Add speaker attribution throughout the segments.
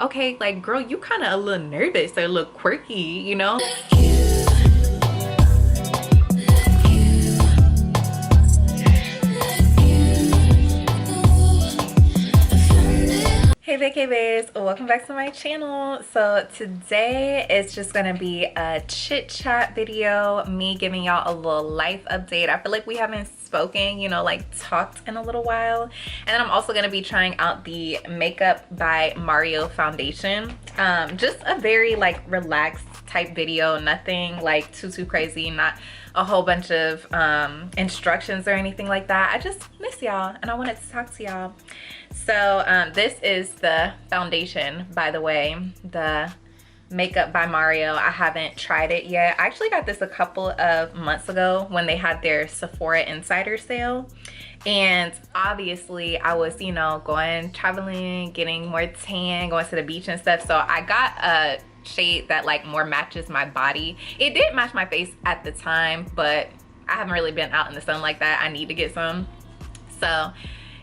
Speaker 1: okay, like, girl, you kind of a little nervous or a little quirky, you know? Hey Vacay Baes, welcome back to my channel. So today it's just gonna be a chit chat video, me giving y'all a little life update. I feel like we haven't spoken, you know, like talked in a little while. And then I'm also gonna be trying out the Makeup by Mario foundation. Just a very like relaxed type video, nothing like too crazy, not a whole bunch of instructions or anything like that. I just miss y'all and I wanted to talk to y'all. So this is the foundation, by the way, the Makeup by Mario. I haven't tried it yet. I actually got this a couple of months ago when they had their Sephora Insider sale. And obviously I was, you know, traveling, getting more tan, going to the beach and stuff. So I got a shade that like more matches my body. It did match my face at the time, but I haven't really been out in the sun like that. I need to get some. So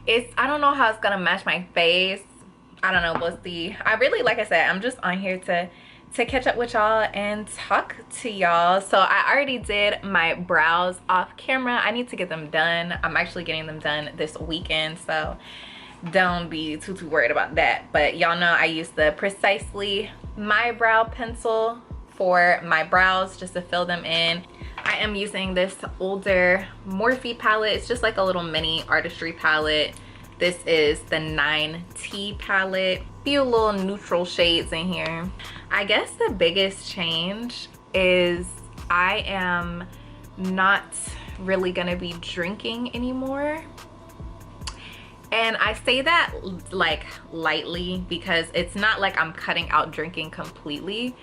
Speaker 1: I don't know how it's gonna match my face. I don't know, we'll see. I really, like I said, I'm just on here to catch up with y'all and talk to y'all. So I already did my brows off camera. I need to get them done. I'm actually getting them done this weekend, so don't be too worried about that. But y'all know I use the Precisely My Brow pencil for my brows just to fill them in. I am using this older Morphe palette. It's just like a little mini artistry palette. This is the 9T palette. Few little neutral shades in here. I guess the biggest change is I am not really gonna be drinking anymore. And I say that like lightly because it's not like I'm cutting out drinking completely,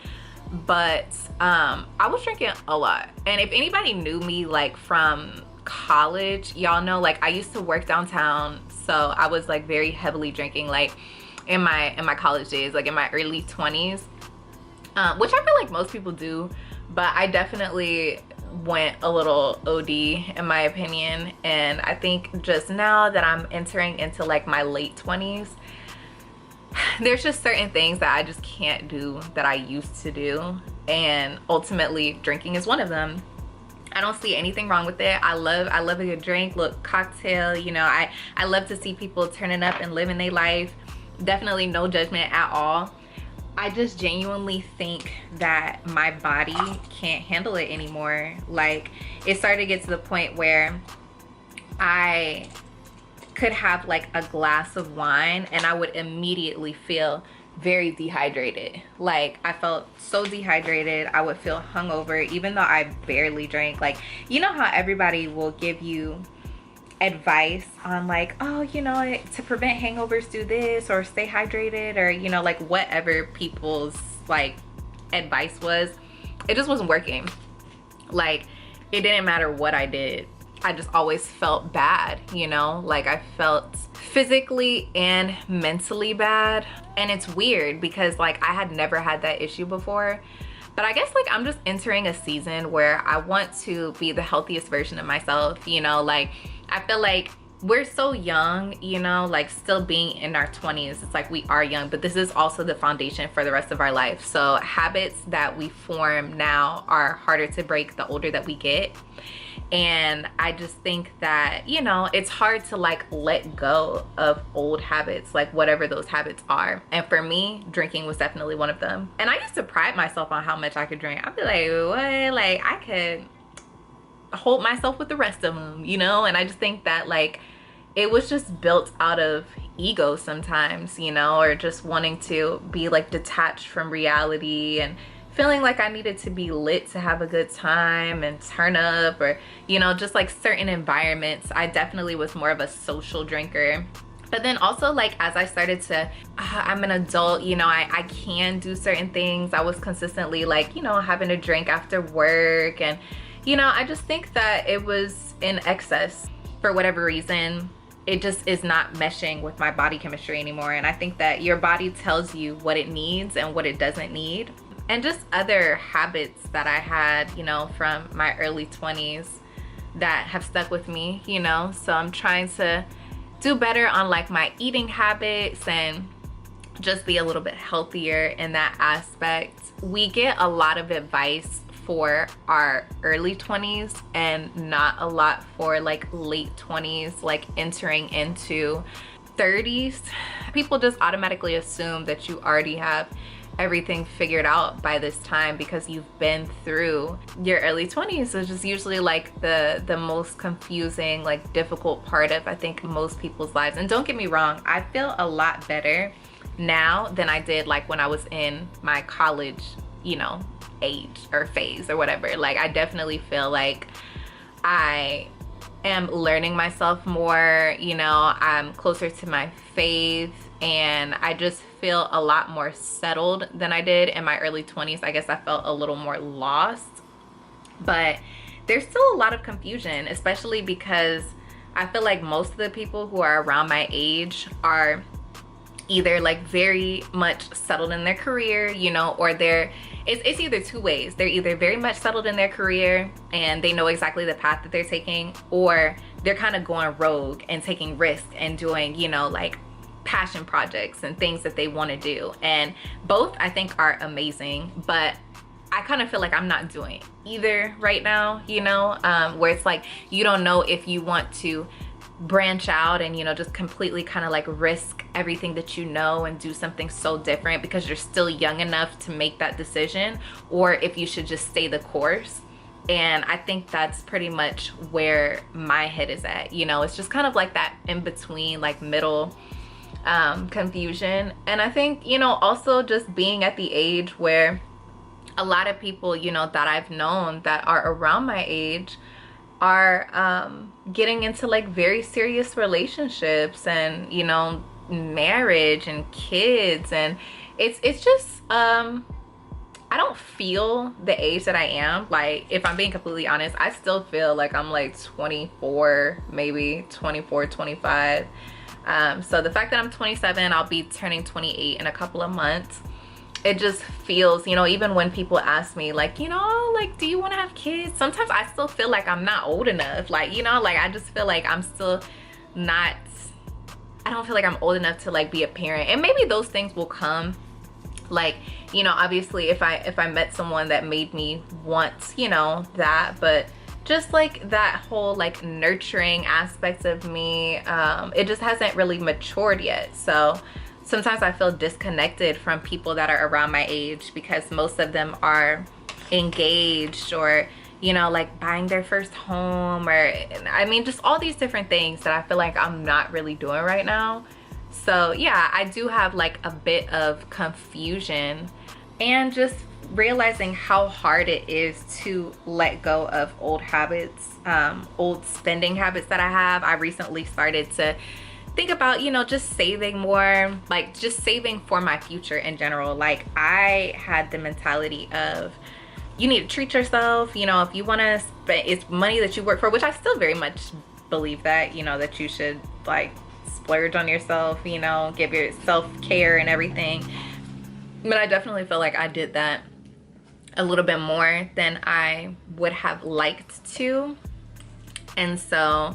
Speaker 1: but I was drinking a lot. And if anybody knew me like from college, y'all know like I used to work downtown, so I was like very heavily drinking like in my college days, like in my early 20s, which I feel like most people do, but I definitely went a little OD in my opinion. And I think just now that I'm entering into like my late 20s, there's just certain things that I just can't do that I used to do, and ultimately drinking is one of them. I don't see anything wrong with it. I love a good drink, look, cocktail, you know. I love to see people turning up and living their life. Definitely no judgment at all. I just genuinely think that my body can't handle it anymore. Like, it started to get to the point where I could have like a glass of wine and I would immediately feel very dehydrated. Like, I felt so dehydrated. I would feel hungover even though I barely drank. Like, you know how everybody will give you advice on like, oh, you know, to prevent hangovers do this, or stay hydrated, or you know, like whatever people's like advice was. It just wasn't working. Like, it didn't matter what I did, I just always felt bad, you know. Like, I felt physically and mentally bad. And it's weird because like I had never had that issue before, but I guess like I'm just entering a season where I want to be the healthiest version of myself, you know. Like, I feel like we're so young, you know, like still being in our 20s, it's like we are young, but this is also the foundation for the rest of our life. So habits that we form now are harder to break the older that we get. And I just think that, you know, it's hard to like let go of old habits, like whatever those habits are. And for me, drinking was definitely one of them. And I used to pride myself on how much I could drink. I'd be like, what? Like, I could hold myself with the rest of them, you know. And I just think that like it was just built out of ego sometimes, you know, or just wanting to be like detached from reality and feeling like I needed to be lit to have a good time and turn up, or you know, just like certain environments. I definitely was more of a social drinker. But then also like as I started to I'm an adult, you know, I can do certain things. I was consistently like, you know, having a drink after work, and you know, I just think that it was in excess for whatever reason. It just is not meshing with my body chemistry anymore. And I think that your body tells you what it needs and what it doesn't need. And just other habits that I had, you know, from my early 20s that have stuck with me, you know. So I'm trying to do better on like my eating habits and just be a little bit healthier in that aspect. We get a lot of advice for our early 20s and not a lot for like late 20s, like entering into 30s. People just automatically assume that you already have everything figured out by this time because you've been through your early 20s, which is usually like the most confusing, like difficult part of, I think, most people's lives. And don't get me wrong, I feel a lot better now than I did like when I was in my college, you know, age or phase or whatever. Like I definitely feel like I am learning myself more, you know, I'm closer to my faith, and I just feel a lot more settled than I did in my early 20s. I guess I felt a little more lost, but there's still a lot of confusion, especially because I feel like most of the people who are around my age are either like very much settled in their career, you know, or it's either two ways. They're either very much settled in their career and they know exactly the path that they're taking, or they're kind of going rogue and taking risks and doing, you know, like passion projects and things that they want to do. And both I think are amazing, but I kind of feel like I'm not doing either right now, you know, where it's like you don't know if you want to branch out and, you know, just completely kind of like risk everything that you know and do something so different because you're still young enough to make that decision, or if you should just stay the course. And I think that's pretty much where my head is at, you know. It's just kind of like that in between, like middle confusion. And I think, you know, also just being at the age where a lot of people, you know, that I've known that are around my age are getting into like very serious relationships and, you know, marriage and kids. And it's just I don't feel the age that I am. Like, if I'm being completely honest, I still feel like I'm like 24, maybe 24, 25. So the fact that I'm 27, I'll be turning 28 in a couple of months. It just feels, you know, even when people ask me like, you know, like, do you want to have kids? Sometimes I still feel like I'm not old enough. Like, you know, like I just feel like I'm still not, I don't feel like I'm old enough to like be a parent. And maybe those things will come. Like, you know, obviously if I met someone that made me want, you know, that, but just like that whole like nurturing aspect of me, it just hasn't really matured yet. So sometimes I feel disconnected from people that are around my age because most of them are engaged or, you know, like buying their first home, or I mean just all these different things that I feel like I'm not really doing right now. So yeah, I do have like a bit of confusion and just realizing how hard it is to let go of old habits, old spending habits that I have. I recently started to think about, you know, just saving more, like just saving for my future in general. Like I had the mentality of, you need to treat yourself, you know, if you want to spend, it's money that you work for, which I still very much believe that, you know, that you should like splurge on yourself, you know, give yourself care and everything. But I definitely feel like I did that a little bit more than I would have liked to. And so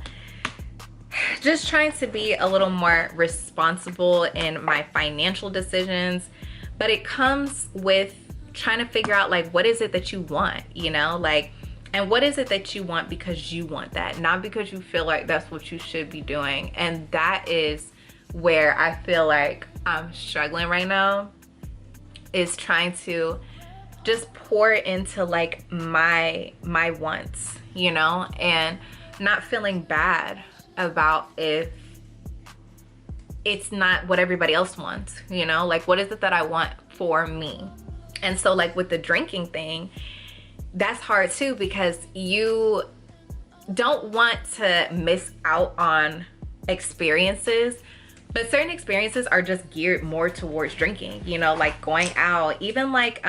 Speaker 1: just trying to be a little more responsible in my financial decisions, but it comes with trying to figure out like, what is it that you want, you know, like, and what is it that you want because you want that, not because you feel like that's what you should be doing. And that is where I feel like I'm struggling right now, is trying to just pour into like my wants, you know, and not feeling bad about if it's not what everybody else wants, you know, like what is it that I want for me. And so like with the drinking thing, that's hard too, because you don't want to miss out on experiences, but certain experiences are just geared more towards drinking, you know, like going out, even like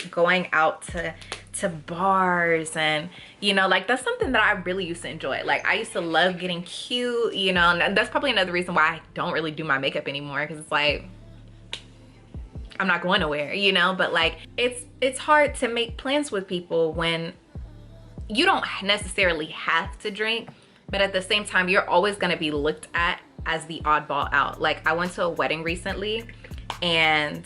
Speaker 1: going out to bars, and you know, like that's something that I really used to enjoy. Like I used to love getting cute, you know, and that's probably another reason why I don't really do my makeup anymore, because it's like I'm not going nowhere, you know. But like it's hard to make plans with people when you don't necessarily have to drink, but at the same time you're always going to be looked at as the oddball out. Like I went to a wedding recently and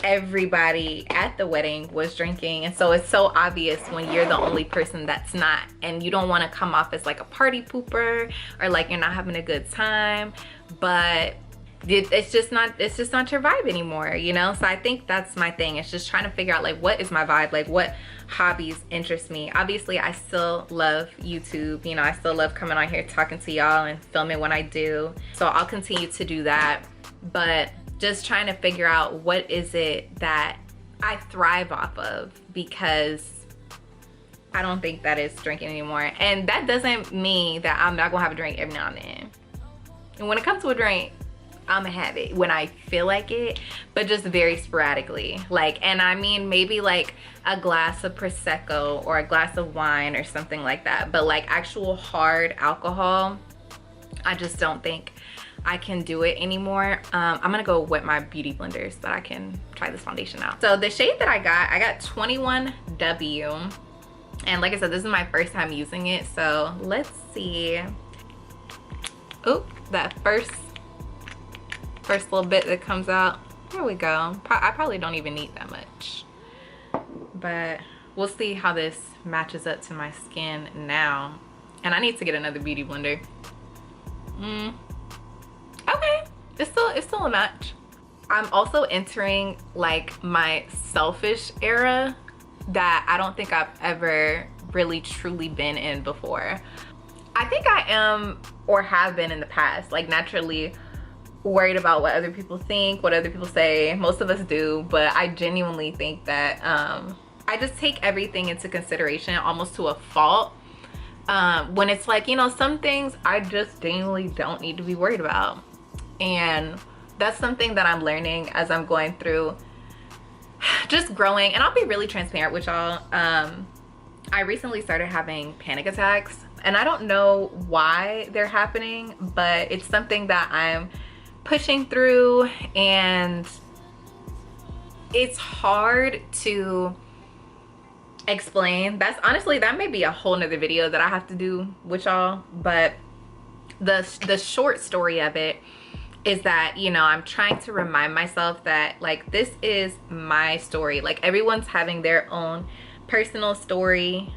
Speaker 1: everybody at the wedding was drinking. And so it's so obvious when you're the only person that's not, and you don't want to come off as like a party pooper or like you're not having a good time, but it's just not your vibe anymore, you know? So I think that's my thing. It's just trying to figure out like, what is my vibe? Like, what hobbies interest me? Obviously I still love YouTube, you know, I still love coming on here talking to y'all and filming when I do, so I'll continue to do that. But just trying to figure out what is it that I thrive off of, because I don't think that is drinking anymore. And that doesn't mean that I'm not gonna have a drink every now and then. And when it comes to a drink, I'm gonna have it when I feel like it, but just very sporadically. Like, and I mean maybe like a glass of Prosecco or a glass of wine or something like that. But like actual hard alcohol, I just don't think I can do it anymore. I'm gonna go wet my beauty blender so that I can try this foundation out. So the shade that I got 21W. And like I said, this is my first time using it. So let's see. Oh, that first little bit that comes out. There we go. I probably don't even need that much. But we'll see how this matches up to my skin now. And I need to get another beauty blender. Okay, it's still a match. I'm also entering like my selfish era that I don't think I've ever really truly been in before. I think I am, or have been in the past, like naturally worried about what other people think, what other people say. Most of us do, but I genuinely think that I just take everything into consideration almost to a fault. When it's like, you know, some things I just genuinely don't need to be worried about. And that's something that I'm learning as I'm going through just growing. And I'll be really transparent with y'all. I recently started having panic attacks, and I don't know why they're happening, but it's something that I'm pushing through, and it's hard to explain. That's honestly, that may be a whole nother video that I have to do with y'all. But the short story of it is that, you know, I'm trying to remind myself that like this is my story. Like everyone's having their own personal story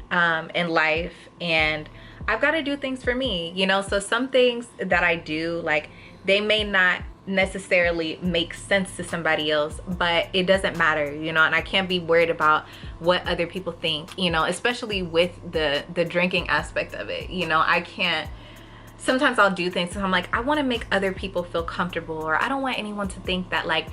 Speaker 1: in life, and I've got to do things for me, you know. So some things that I do, like they may not necessarily make sense to somebody else, but it doesn't matter, you know. And I can't be worried about what other people think, you know, especially with the drinking aspect of it. You know, I can't, sometimes I'll do things and I'm like, I want to make other people feel comfortable, or I don't want anyone to think that like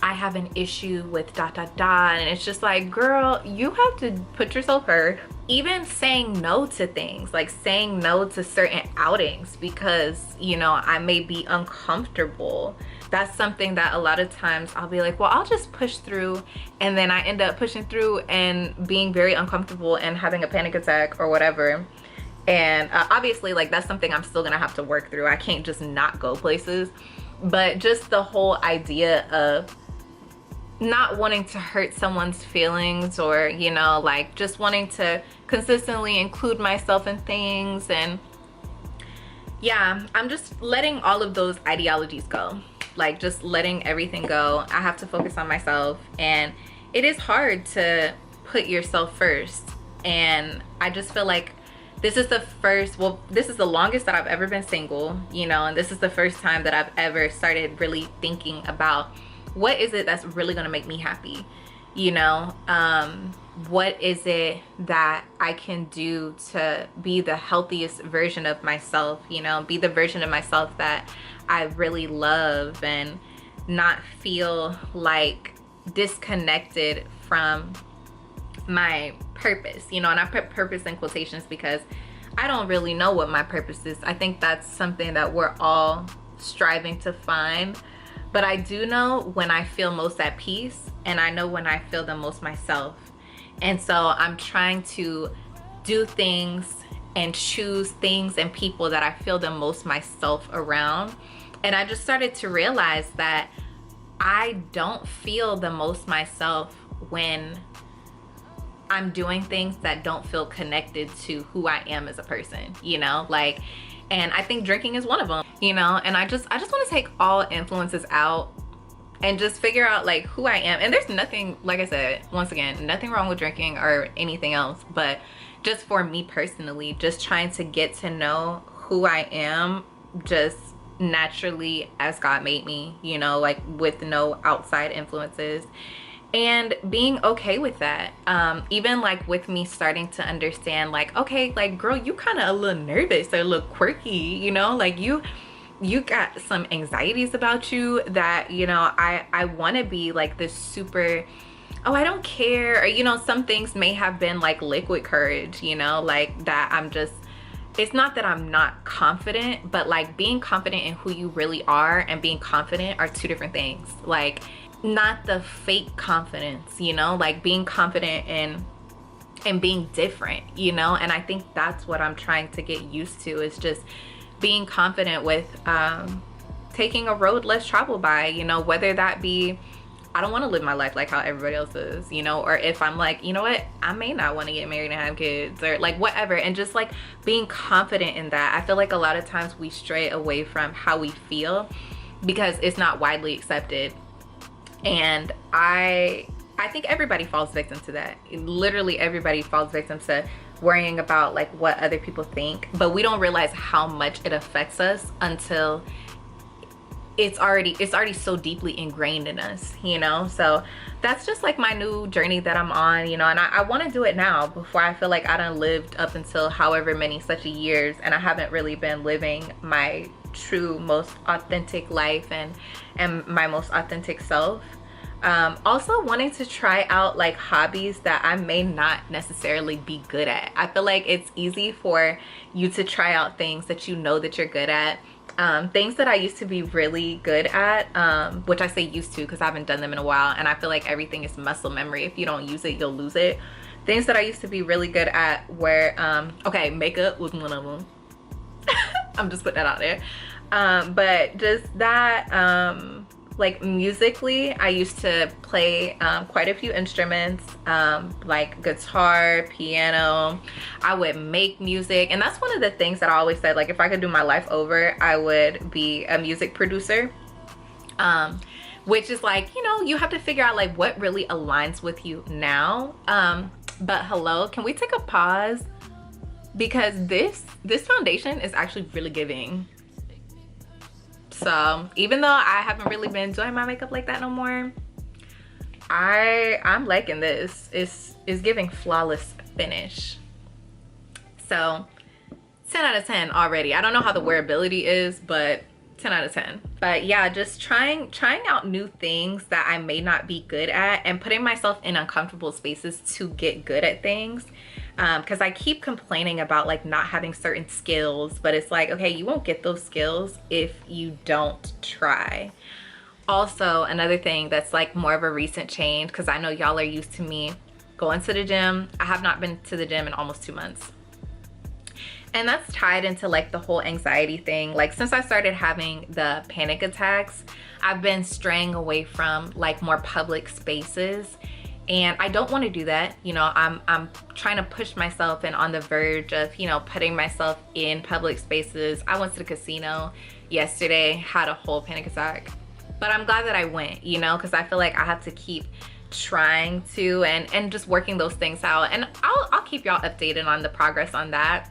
Speaker 1: I have an issue with ... And it's just like, girl, you have to put yourself first. Even saying no to things, like saying no to certain outings because, you know, I may be uncomfortable. That's something that a lot of times I'll be like, well, I'll just push through, and then I end up pushing through and being very uncomfortable and having a panic attack or whatever. And obviously, like, that's something I'm still gonna have to work through. I can't just not go places. But just the whole idea of not wanting to hurt someone's feelings, or, you know, like just wanting to consistently include myself in things. And yeah, I'm just letting all of those ideologies go, like just letting everything go. I have to focus on myself, and it is hard to put yourself first. And I just feel like this is the first, well, this is the longest that I've ever been single, you know, and this is the first time that I've ever started really thinking about what is it that's really gonna make me happy, you know. What is it that I can do to be the healthiest version of myself, you know, be the version of myself that I really love, and not feel like disconnected from my purpose, you know. And I put purpose in quotations because I don't really know what my purpose is. I think that's something that we're all striving to find. But I do know when I feel most at peace, and I know when I feel the most myself. And so I'm trying to do things and choose things and people that I feel the most myself around. And I just started to realize that I don't feel the most myself when I'm doing things that don't feel connected to who I am as a person, you know, like. And I think drinking is one of them, you know. And I just want to take all influences out and just figure out like who I am. And there's nothing, like I said, once again, nothing wrong with drinking or anything else, but just for me personally, just trying to get to know who I am just naturally as God made me, you know, like with no outside influences, and being okay with that. Even like with me starting to understand like, okay, like girl, you kind of a little nervous or a little quirky, you know, like you got some anxieties about you that, you know, I want to be like this super, oh, I don't care, or you know, some things may have been like liquid courage, you know, like that I'm just, it's not that I'm not confident, but like being confident in who you really are and being confident are two different things. Like not the fake confidence, you know, like being confident in being different, you know. And I think that's what I'm trying to get used to, is just being confident with taking a road less traveled by, you know, whether that be I don't want to live my life like how everybody else is, you know, or if I'm like, you know what, I may not want to get married and have kids, or like whatever, and just like being confident in that. I feel like a lot of times we stray away from how we feel because it's not widely accepted, and I think everybody falls victim to that. Literally everybody falls victim to worrying about like what other people think, but we don't realize how much it affects us until it's already so deeply ingrained in us, you know. So that's just like my new journey that I'm on, you know, and I want to do it now before I feel like I done lived up until however many such a years and I haven't really been living my true most authentic life and my most authentic self. Also wanting to try out like hobbies that I may not necessarily be good at. I feel like it's easy for you to try out things that you know that you're good at. Things that I used to be really good at, which I say used to because I haven't done them in a while, and I feel like everything is muscle memory. If you don't use it, you'll lose it. Things that I used to be really good at were, okay, makeup was one of them. I'm just putting that out there. But just that, like musically, I used to play quite a few instruments, like guitar, piano. I would make music, and that's one of the things that I always said, like if I could do my life over, I would be a music producer. Which is like, you know, you have to figure out like what really aligns with you now. But hello, can we take a pause? Because this foundation is actually really giving. So even though I haven't really been doing my makeup like that no more, I'm liking this. It's giving flawless finish. So 10 out of 10 already. I don't know how the wearability is, but 10 out of 10. But yeah, just trying out new things that I may not be good at and putting myself in uncomfortable spaces to get good at things. Because I keep complaining about like not having certain skills, but it's like, okay, you won't get those skills if you don't try. Also, another thing that's like more of a recent change, because I know y'all are used to me going to the gym. I have not been to the gym in almost 2 months. And that's tied into like the whole anxiety thing. Like since I started having the panic attacks, I've been straying away from like more public spaces. And I don't want to do that. You know, I'm trying to push myself and on the verge of, you know, putting myself in public spaces. I went to the casino yesterday, had a whole panic attack. But I'm glad that I went, you know, because I feel like I have to keep trying to and just working those things out. And I'll keep y'all updated on the progress on that.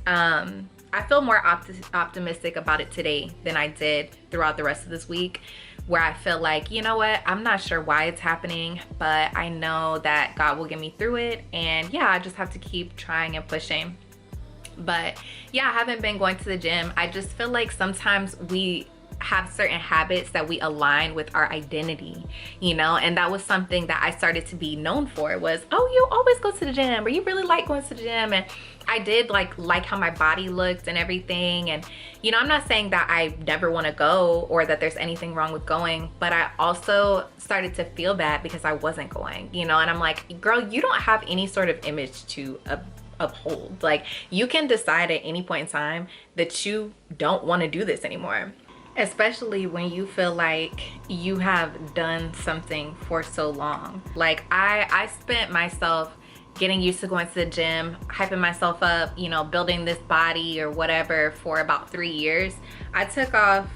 Speaker 1: I feel more optimistic about it today than I did throughout the rest of this week, where I feel like, you know what, I'm not sure why it's happening, but I know that God will get me through it. And yeah, I just have to keep trying and pushing. But yeah, I haven't been going to the gym. I just feel like sometimes we have certain habits that we align with our identity, you know, and that was something that I started to be known for, was, oh, you always go to the gym, or you really like going to the gym. And I did like how my body looked and everything. And you know, I'm not saying that I never want to go or that there's anything wrong with going, but I also started to feel bad because I wasn't going, you know. And I'm like, girl, you don't have any sort of image to uphold. Like, you can decide at any point in time that you don't want to do this anymore. Especially when you feel like you have done something for so long. Like I spent myself getting used to going to the gym, hyping myself up, you know, building this body or whatever for about 3 years. I took off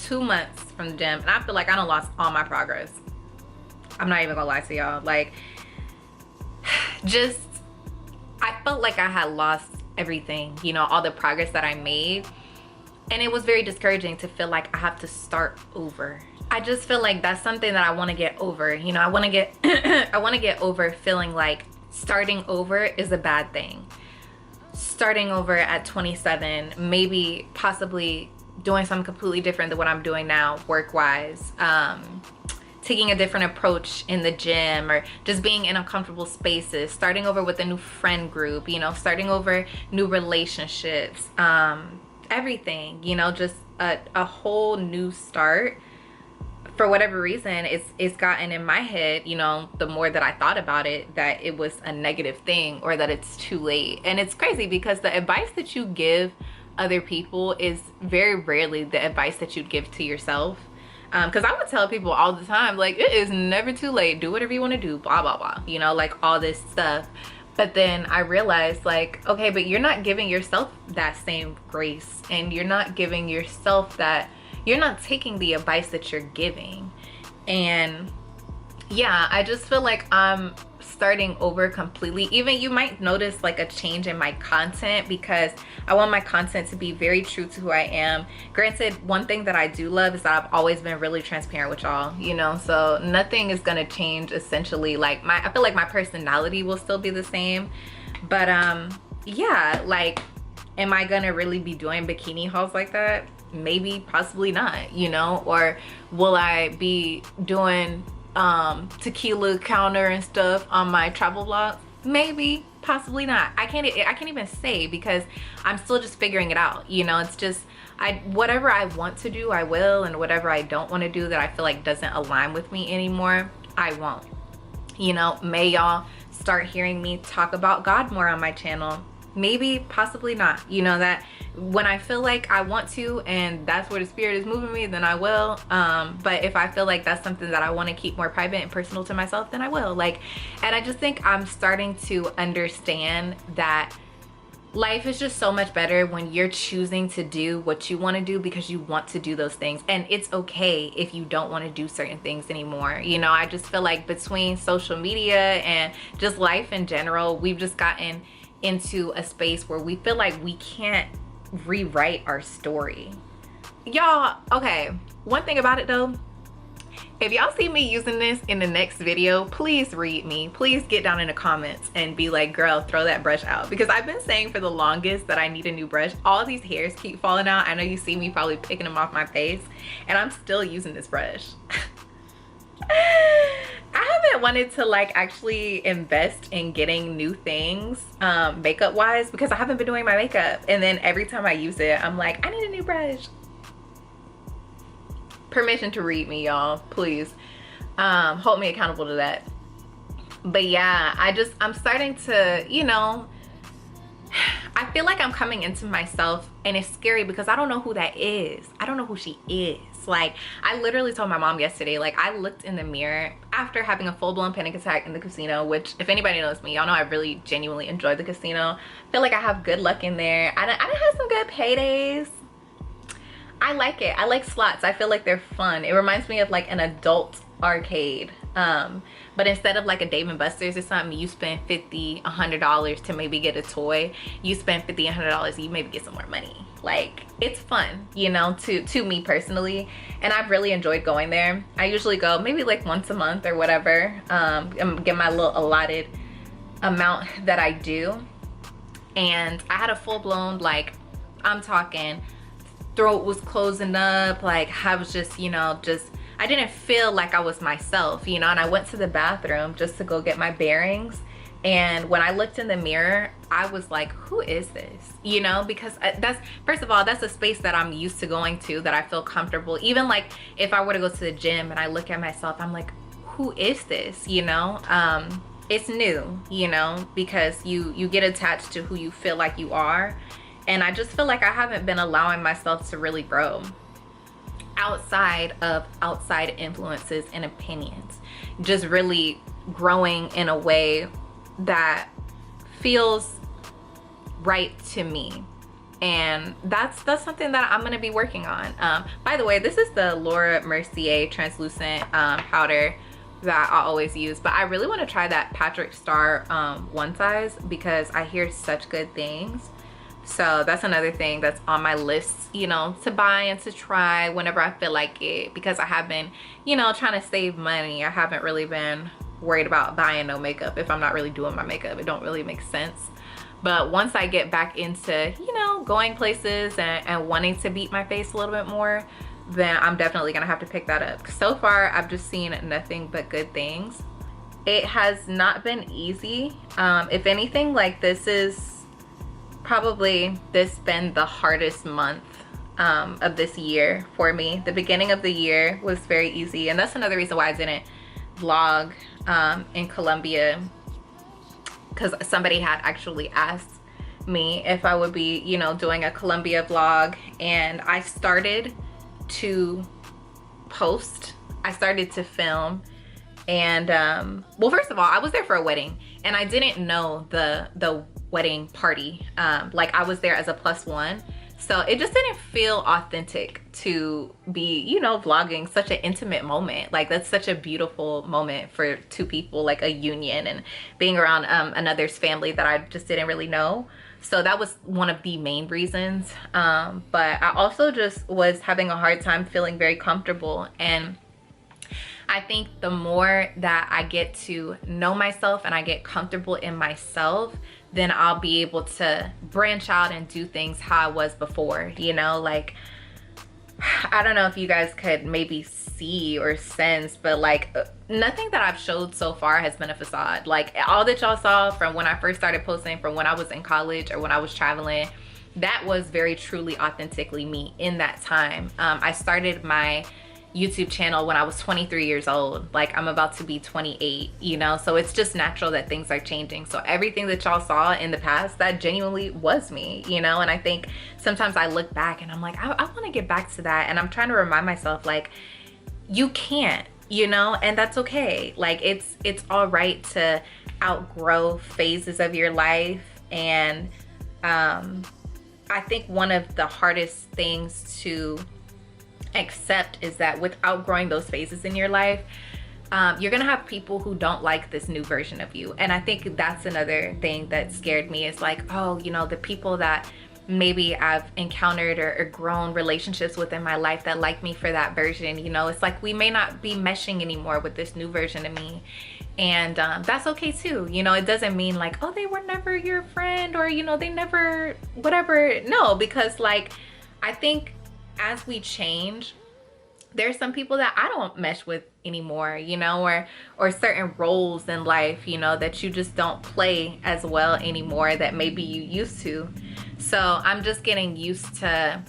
Speaker 1: 2 months from the gym, and I feel like I done lost all my progress. I'm not even gonna lie to y'all. Like, just, I felt like I had lost everything, you know, all the progress that I made. And it was very discouraging to feel like I have to start over. I just feel like that's something that I want to get over. You know, I want to get I want to get over feeling like starting over is a bad thing. Starting over at 27, maybe possibly doing something completely different than what I'm doing now work-wise, taking a different approach in the gym, or just being in uncomfortable spaces, starting over with a new friend group, you know, starting over new relationships, everything, you know, just a whole new start. For whatever reason, it's gotten in my head, you know, the more that I thought about it, that it was a negative thing, or that it's too late. And it's crazy because the advice that you give other people is very rarely the advice that you'd give to yourself. Because I would tell people all the time, like, it is never too late, do whatever you want to do, blah blah blah, you know, like all this stuff. But then I realized, like, okay, but you're not giving yourself that same grace, and you're not giving yourself that, you're not taking the advice that you're giving. And yeah, I just feel like I'm starting over completely. Even you might notice like a change in my content, because I want my content to be very true to who I am. Granted, one thing that I do love is that I've always been really transparent with y'all, you know, so nothing is gonna change essentially. Like, I feel like my personality will still be the same, but yeah, like, am I gonna really be doing bikini hauls like that? Maybe, possibly not, you know. Or will I be doing tequila counter and stuff on my travel vlog? Maybe, possibly not. I can't even say, because I'm still just figuring it out, you know. It's just, whatever I want to do, I will, and whatever I don't want to do that I feel like doesn't align with me anymore, I won't. You know, may y'all start hearing me talk about God more on my channel. Maybe, possibly not, you know, that when I feel like I want to and that's where the spirit is moving me, then I will. But if I feel like that's something that I want to keep more private and personal to myself, then I will. Like, and I just think I'm starting to understand that life is just so much better when you're choosing to do what you want to do because you want to do those things. And it's okay if you don't want to do certain things anymore. You know, I just feel like between social media and just life in general, we've just gotten into a space where we feel like we can't rewrite our story. Y'all, okay, one thing about it though, if y'all see me using this in the next video, please read me. Please get down in the comments and be like, girl, throw that brush out. Because I've been saying for the longest that I need a new brush. All these hairs keep falling out. I know you see me probably picking them off my face, and I'm still using this brush. I haven't wanted to like actually invest in getting new things makeup wise, because I haven't been doing my makeup, and then every time I use it I'm like, I need a new brush. Permission to read me, y'all, please. Hold me accountable to that. But yeah, I'm starting to, you know, I feel like I'm coming into myself, and it's scary because I don't know who that is. I don't know who she is. Like, I literally told my mom yesterday, like, I looked in the mirror after having a full-blown panic attack in the casino, which, if anybody knows me, y'all know I really genuinely enjoy the casino. I feel like I have good luck in there. I done had some good paydays. I like it. I like slots. I feel like they're fun. It reminds me of like an adult arcade. But instead of like a Dave & Buster's or something, you spend $50, $100 to maybe get a toy. You spend $50, $100, you maybe get some more money. Like, it's fun, you know, to me personally. And I've really enjoyed going there. I usually go maybe like once a month or whatever. Get my little allotted amount that I do. And I had a full-blown, like, I'm talking, throat was closing up, like I was just, you know, I didn't feel like I was myself, you know. And I went to the bathroom just to go get my bearings, and when I looked in the mirror, I was like, who is this, you know? Because that's, first of all, that's a space that I'm used to going to, that I feel comfortable. Even like if I were to go to the gym and I look at myself, I'm like, who is this, you know? It's new, you know, because you get attached to who you feel like you are. And I just feel like I haven't been allowing myself to really grow outside of outside influences and opinions. Just really growing in a way that feels right to me. and that's something that I'm gonna be working on. By the way, this is the Laura Mercier translucent powder that I always use, but I really want to try that Patrick Star one size because I hear such good things. So that's another thing that's on my list, you know, to buy and to try whenever I feel like it, because I have been, you know, trying to save money. I haven't really been worried about buying no makeup if I'm not really doing my makeup. It don't really make sense. But once I get back into, you know, going places and wanting to beat my face a little bit more, then I'm definitely gonna have to pick that up. So far, I've just seen nothing but good things. It has not been easy. If anything, like this is probably been the hardest month of this year for me. The beginning of the year was very easy, and that's another reason why I didn't vlog in Colombia, because somebody had actually asked me if I would be, you know, doing a Colombia vlog, and I started to post, I started to film, and well, first of all, I was there for a wedding and I didn't know the wedding party. Like I was there as a +1, so it just didn't feel authentic to be, you know, vlogging such an intimate moment. Like that's such a beautiful moment for two people, like a union, and being around another's family that I just didn't really know. So that was one of the main reasons. But I also just was having a hard time feeling very comfortable. And I think the more that I get to know myself and I get comfortable in myself, then I'll be able to branch out and do things how I was before, you know? Like, I don't know if you guys could maybe see or sense, but like nothing that I've showed so far has been a facade. Like all that y'all saw from when I first started posting, from when I was in college or when I was traveling, that was very truly authentically me in that time. I started my YouTube channel when I was 23 years old. Like I'm about to be 28, you know? So it's just natural that things are changing. So everything that y'all saw in the past, that genuinely was me, you know? And I think sometimes I look back and I'm like, I wanna get back to that. And I'm trying to remind myself, like, you can't, you know? And that's okay. Like it's all right to outgrow phases of your life. And I think one of the hardest things to accept is that with outgrowing those phases in your life, you're gonna have people who don't like this new version of you. And I think that's another thing that scared me, is like, oh, you know, the people that maybe I've encountered or grown relationships with in my life that like me for that version, you know, it's like we may not be meshing anymore with this new version of me. And that's okay too, you know? It doesn't mean like, oh, they were never your friend, or, you know, they never whatever. No, because like I think as we change, there's some people that I don't mesh with anymore, you know, or certain roles in life, you know, that you just don't play as well anymore that maybe you used to. So I'm just getting used to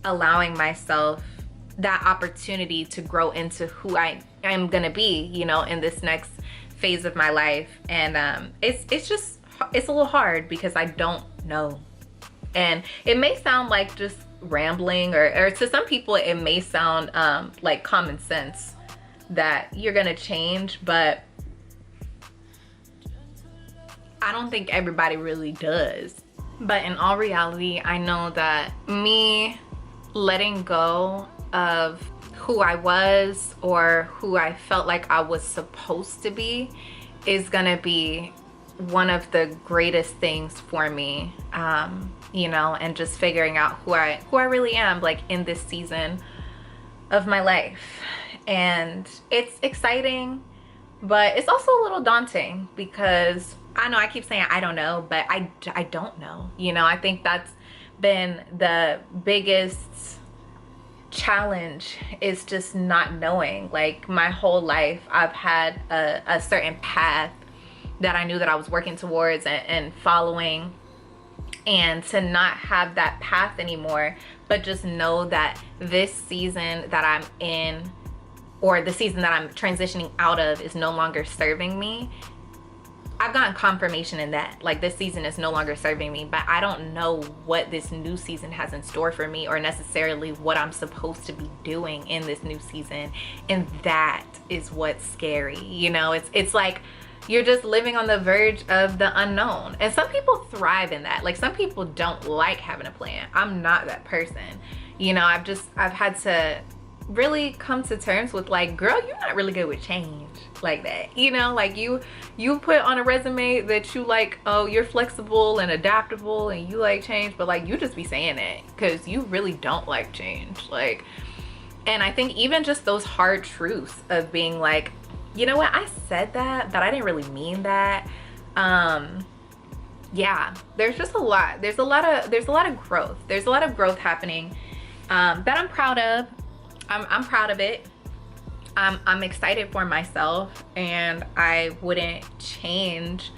Speaker 1: allowing myself that opportunity to grow into who I am gonna be, you know, in this next phase of my life. And it's a little hard because I don't know. And it may sound like just rambling, or to some people it may sound like common sense that you're gonna change, but I don't think everybody really does. But in all reality, I know that me letting go of who I was or who I felt like I was supposed to be is gonna be one of the greatest things for me, you know, and just figuring out who I really am, like in this season of my life. And it's exciting, but it's also a little daunting, because I know I keep saying I don't know, but I don't know, you know. I think that's been the biggest challenge, is just not knowing. Like my whole life I've had a certain path that I knew that I was working towards and following, and to not have that path anymore, but just know that this season that I'm in, or the season that I'm transitioning out of, is no longer serving me. I've gotten confirmation in that, like this season is no longer serving me, but I don't know what this new season has in store for me, or necessarily what I'm supposed to be doing in this new season. And that is what's scary, you know. It's like You're just living on the verge of the unknown. And some people thrive in that. Like, some people don't like having a plan. I'm not that person. You know, I've had to really come to terms with, like, girl, you're not really good with change like that. You know, like, you put on a resume that you, like, oh, you're flexible and adaptable and you like change, but like, you just be saying it because you really don't like change. Like, and I think even just those hard truths of being like, you know what, I said that, but I didn't really mean that. Yeah, there's just a lot. There's a lot of growth. There's a lot of growth happening that I'm proud of. I'm proud of it. I'm excited for myself, and I wouldn't change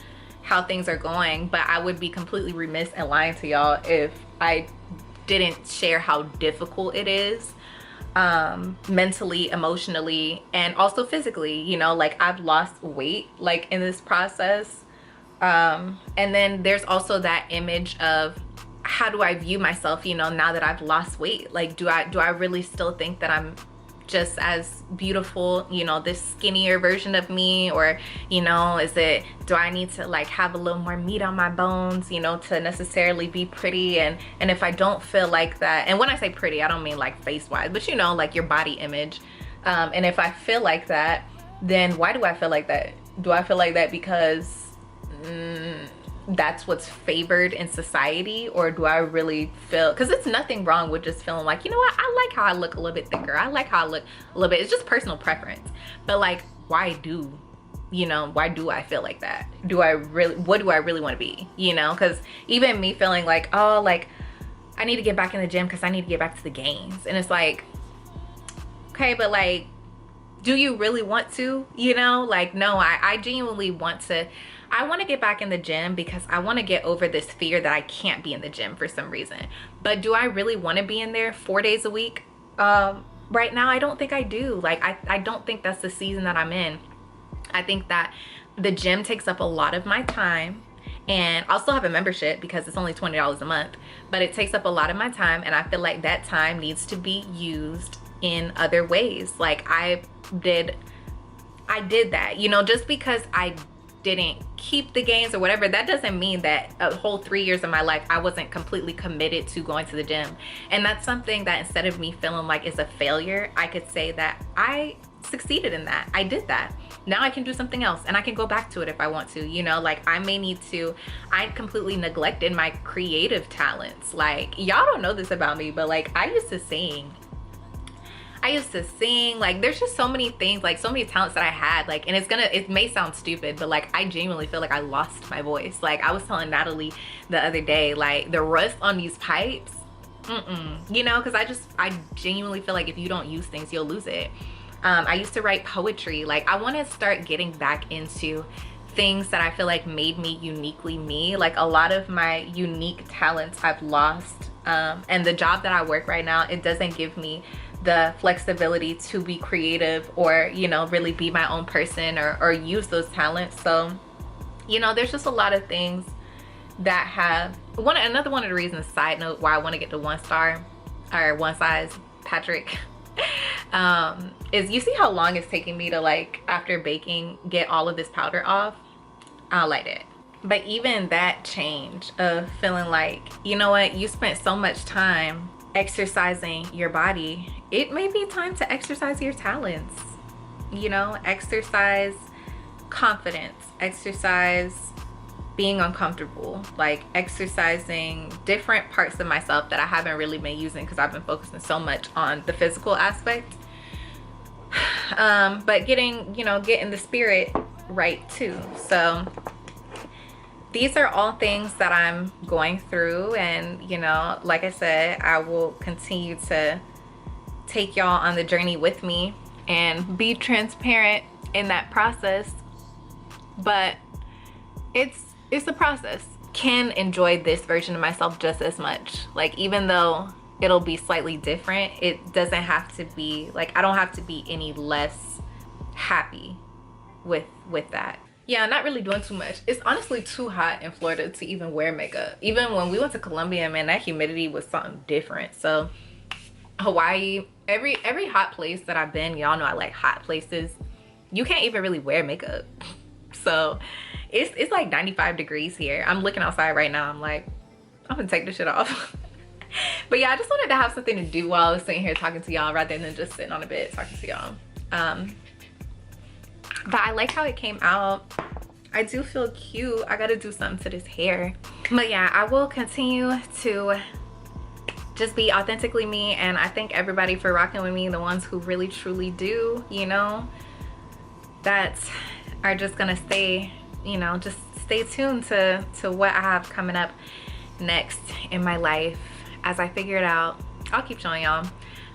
Speaker 1: how things are going, but I would be completely remiss and lying to y'all if I didn't share how difficult it is, mentally, emotionally, and also physically. You know, like, I've lost weight, like, in this process. And then there's also that image of, how do I view myself, you know, now that I've lost weight? Like, do I really still think that I'm just as beautiful, you know, this skinnier version of me? Or, you know, do I need to, like, have a little more meat on my bones, you know, to necessarily be pretty? And if I don't feel like that, and when I say pretty, I don't mean like face wise, but, you know, like your body image. And if I feel like that, then why do I feel like that? Do I feel like that because that's what's favored in society? Or do I really feel, because it's nothing wrong with just feeling like, you know what, I like how I look a little bit thicker, I like how I look a little bit, it's just personal preference. But like, why do I feel like that? What do I really want to be? You know, because even me feeling like, oh, like, I need to get back in the gym because I need to get back to the games, and it's like, okay, but like, do you really want to? You know, like, no, I genuinely want to. I want to get back in the gym because I want to get over this fear that I can't be in the gym for some reason. But do I really want to be in there 4 days a week? Right now, I don't think I do. Like, I don't think that's the season that I'm in. I think that the gym takes up a lot of my time, and I'll still have a membership because it's only $20 a month, but it takes up a lot of my time, and I feel like that time needs to be used in other ways. Like, I did that, you know, just because I didn't keep the gains or whatever, that doesn't mean that a whole 3 years of my life I wasn't completely committed to going to the gym. And that's something that, instead of me feeling like it's a failure, I could say that I succeeded in that. I did that. Now I can do something else, and I can go back to it if I want to, you know. Like, I completely neglected my creative talents. Like, y'all don't know this about me, but like, I used to sing, like, there's just so many things, like, so many talents that I had, like, and it may sound stupid, but like, I genuinely feel like I lost my voice. Like, I was telling Natalie the other day, like, the rust on these pipes, you know, because I genuinely feel like if you don't use things, you'll lose it. I used to write poetry. Like, I want to start getting back into things that I feel like made me uniquely me. Like, a lot of my unique talents I've lost, and the job that I work right now, it doesn't give me the flexibility to be creative or, you know, really be my own person or use those talents. So, you know, there's just a lot of things that have another one of the reasons, side note, why I want to get to 1 star or 1 size Patrick, is, you see how long it's taking me to, like, after baking, get all of this powder off? I'll light it. But even that change of feeling like, you know what, you spent so much time exercising your body, it may be time to exercise your talents. You know, exercise confidence, exercise being uncomfortable, like exercising different parts of myself that I haven't really been using because I've been focusing so much on the physical aspect. But getting the spirit right too. So these are all things that I'm going through, and, you know, like I said, I will continue to take y'all on the journey with me and be transparent in that process. But it's a process. Can enjoy this version of myself just as much. Like, even though it'll be slightly different, it doesn't have to be like, I don't have to be any less happy with that. Yeah, not really doing too much. It's honestly too hot in Florida to even wear makeup. Even when we went to Colombia, man, that humidity was something different. So Hawaii, every hot place that I've been, y'all know I like hot places, you can't even really wear makeup. So it's like 95 degrees here. I'm looking outside right now. I'm like, I'm gonna take this shit off. But yeah, I just wanted to have something to do while I was sitting here talking to y'all rather than just sitting on the bed talking to y'all. But I like how it came out. I do feel cute. I gotta do something to this hair. But yeah, I will continue to just be authentically me, and I thank everybody for rocking with me, the ones who really truly do, you know, that are just gonna stay, you know, just stay tuned to what I have coming up next in my life. As I figure it out, I'll keep showing y'all.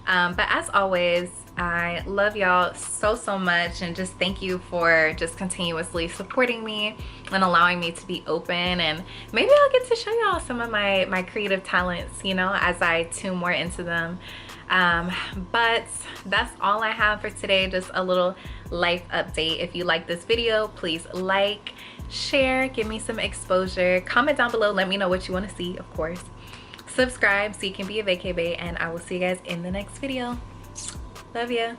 Speaker 1: But as always, I love y'all so much, and just thank you for just continuously supporting me and allowing me to be open, and maybe I'll get to show y'all some of my creative talents, you know, as I tune more into them. But that's all I have for today, just a little life update. If you like this video, please like, share, give me some exposure, comment down below, let me know what you want to see, of course. Subscribe so you can be a vacay bae, and I will see you guys in the next video. Love ya.